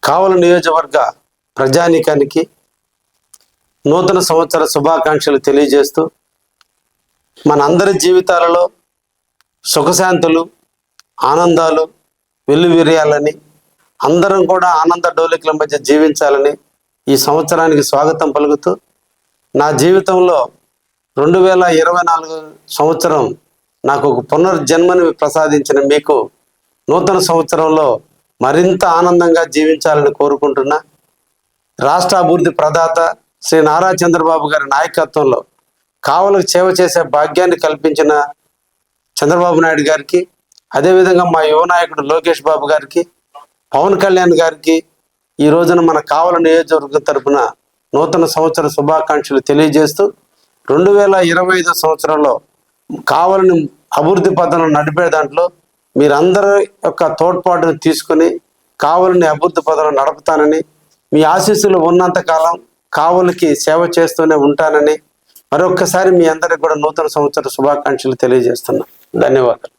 కావలి నియోజకవర్గ ప్రజానీకానికి నూతన సంవత్సర శుభాకాంక్షలు తెలియజేస్తూ మన అందరి జీవితాలలో సుఖశాంతులు ఆనందాలు వెల్లువిరియాలని అందరం కూడా ఆనంద డోలికల మధ్య జీవించాలని ఈ సంవత్సరానికి స్వాగతం పలుకుతూ నా జీవితంలో 2024 సంవత్సరం నాకు ఒక పునర్జన్మని ప్రసాదించిన మీకు నూతన సంవత్సరంలో మరింత ఆనందంగా జీవించాలని కోరుకుంటున్నా. రాష్ట్ర అభివృద్ధి ప్రదాత శ్రీ నారా చంద్రబాబు గారి నాయకత్వంలో కావలకు సేవ చేసే భాగ్యాన్ని కల్పించిన చంద్రబాబు నాయుడు గారికి, అదేవిధంగా మా యువ నాయకుడు లోకేష్ బాబు గారికి, పవన్ కళ్యాణ్ గారికి ఈ రోజున మన కావలి నియోజకవర్గం తరపున నూతన సంవత్సర శుభాకాంక్షలు తెలియజేస్తూ 2025 సంవత్సరంలో కావలిని అభివృద్ధి పథంలో నడిపే దాంట్లో మీరందరి యొక్క తోడ్పాటును తీసుకుని కావలిని అభివృద్ధి పథంలో నడుపుతానని, మీ ఆశీస్సులు ఉన్నంతకాలం కావలికి సేవ చేస్తూనే ఉంటానని మరొక్కసారి మీ అందరికి కూడా నూతన సంవత్సర శుభాకాంక్షలు తెలియజేస్తున్నాను. ధన్యవాదాలు.